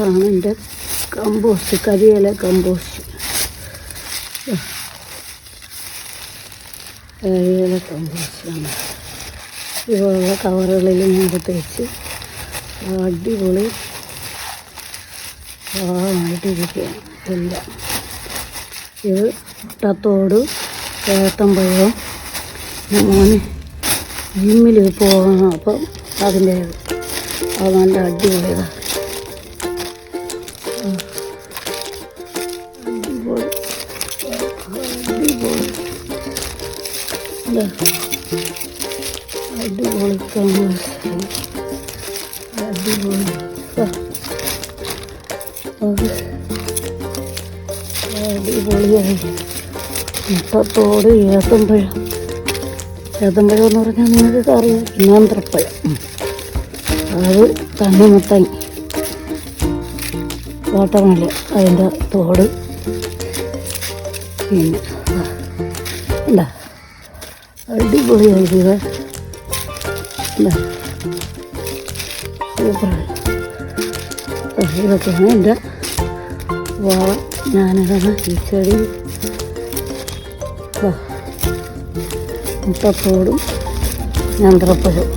ആണ് എൻ്റെ കമ്പോസ്റ്റ്, കരിയില കമ്പോസ്റ്റ്. കരിയില കമ്പോസ്റ്റാണ്. ഇതുപോലുള്ള കവറുകളിൽ ഞാൻ എടുത്ത് വെച്ച് അടിപൊളി ആയിട്ടിരിക്കുകയാണ് എല്ലാം. ഇത് മുട്ടത്തോട് ഏത്തമ്പഴവും മോന് ജിമ്മിൽ പോകണം. അപ്പം അതിൻ്റെ അത് നല്ല അടിപൊളിയതാണ്. അടിപൊളി അടിപൊളി അടിപൊളി കമ്പോസ്റ്റ്, അടിപൊളി അടിപൊളിയായി. മുട്ടത്തോട് ഏത്തമ്പഴം. ഏത്തമ്പഴം എന്ന് പറഞ്ഞാൽ നിങ്ങൾക്ക് അറിയാം, നേന്ത്രപ്പഴം. അത് തണ്ണിമത്തൻ, വാട്ടർമെലൺ, അതിൻ്റെ തോട്. പിന്നെ എന്താ അടിപൊളിയായിരിക്കുക. എന്താ സൂപ്പറായി. ഇതൊക്കെയാണ് എൻ്റെ വളം. ഞാനിതാണ് ഈ ചെടി മുട്ടത്തോടും നേന്ത്രപ്പഴവും.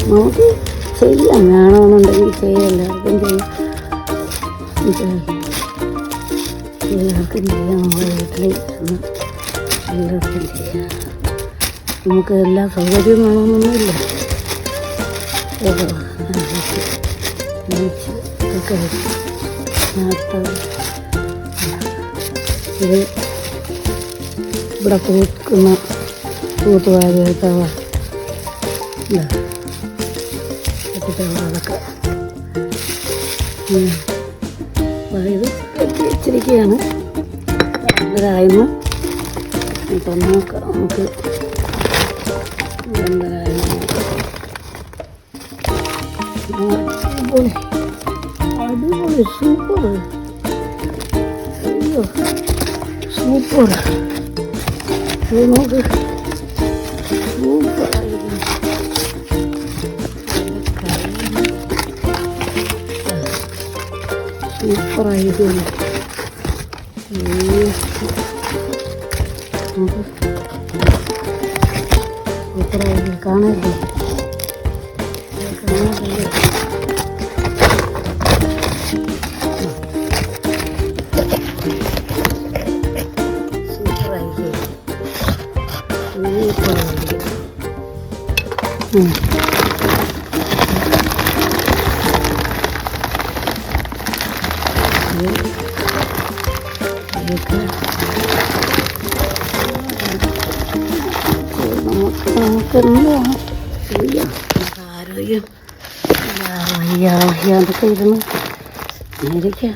നമുക്ക് ചെയ്യാം, വേണമെന്നുണ്ടെങ്കിൽ ചെയ്യാം. എല്ലാവർക്കും ചെയ്യാം, എല്ലാവർക്കും ചെയ്യാം. നമ്മുടെ വീട്ടിൽ എല്ലാവർക്കും ചെയ്യാം. നമുക്ക് എല്ലാ സൗകര്യവും വേണമെന്നൊന്നുമില്ല. ഇതൊക്കെ ഇത് ഇവിടെ തൂത്തുവാരി എടുത്താവ അതൊക്കെ ഇത് വെച്ചിരിക്കുകയാണ്. എന്തായാലും ഇപ്പം നോക്കാം, നമുക്ക് എന്തായാലും അടിപൊളി അടിപൊളി സൂപ്പർ. അയ്യോ സൂപ്പർ. ഇത് നോക്ക്, സൂപ്പറായിരിക്കും. സൂപ്പറായിരിക്കും. സൂപ്പറായിരിക്കും. കാണാല്ലേ കാണാല്ലേ. നമുക്കെന്താണ് ചെയ്യാം. ആരോഗ്യം അതൊക്കെ ഇരുന്ന് ഇരിക്കാം.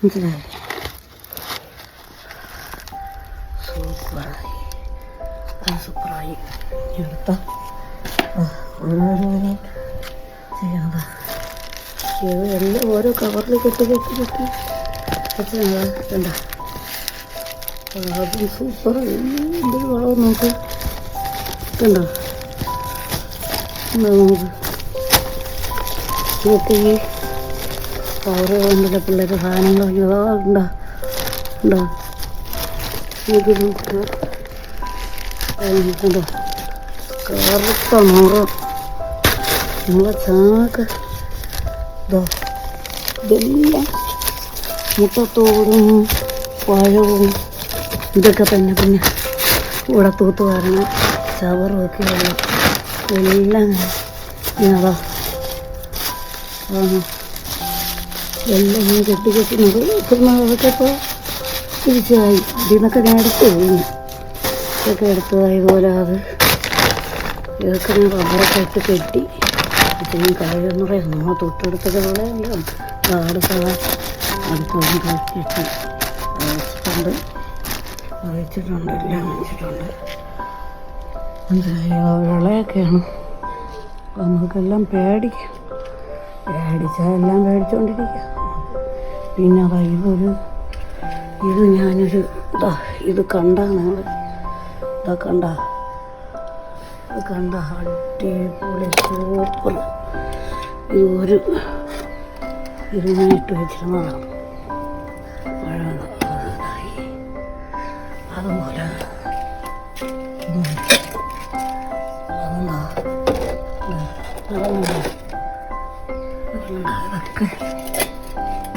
മനസ്സിലായി. സൂപ്പറായി, അത് സൂപ്പറായി. എടുത്ത ഓരോരോ ചെയ്യാതെ ഇത് എല്ലാം ഓരോ കവറിൽ കെട്ടി വെച്ചതാ. അതും സൂപ്പർ. എന്തൊരു വളം നോക്ക്, കണ്ടോ? നമുക്ക് ഇതൊക്കെ ഈ കവറ് കൊണ്ടല്ല പിള്ളേരുടെ സാധനങ്ങൾ ഉണ്ടോ ഉണ്ടോ ഇത് നോക്കുക. കണ്ടോ കറുത്ത നിറം നമ്മളെ ചാക്ക്. ഇതെല്ലാം മുട്ടത്തോടും പഴവും ഇതൊക്കെ തന്നെ. പിന്നെ ഇവിടെ തൂത്ത് വരണ ചവറുമൊക്കെ ഉള്ള എല്ലാം അതാ എല്ലാം ഞാൻ കെട്ടി അതൊക്കെ ഇപ്പോൾ തിരിച്ചായി. ഇതിൽ നിന്നൊക്കെ ഞാൻ എടുത്തു കഴിഞ്ഞു. ഇതൊക്കെ എടുത്തതായി പോലെ അത് ഇതൊക്കെ ഞാൻ റബ്ബറൊക്കെ ഇട്ട് കെട്ടി ഇത്രയും കഴിവെന്ന് പറയാം. നമ്മൾ തൊട്ടടുത്തൊക്കെ ഉള്ളതെല്ലാം കാട് അടുത്തൊന്നും കെട്ടി വെച്ചിട്ടുണ്ട് എല്ലാം വെച്ചിട്ടുണ്ട്. വിളയൊക്കെയാണ്. അപ്പം നമുക്കെല്ലാം പേടിച്ചാൽ എല്ലാം പേടിച്ചുകൊണ്ടിരിക്കുക. പിന്നെ അതാ ഇത് ഞാനൊരു ഇത് കണ്ട നിങ്ങൾ കണ്ട അടിപൊളി സൂപ്പർ ഒരു ഇതിങ്ങനെ ഇട്ട് വെച്ചിരുന്നതാണ്. മഴ അതുപോലെ ഇതൊക്കെ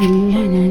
എല്ലാം ഞാൻ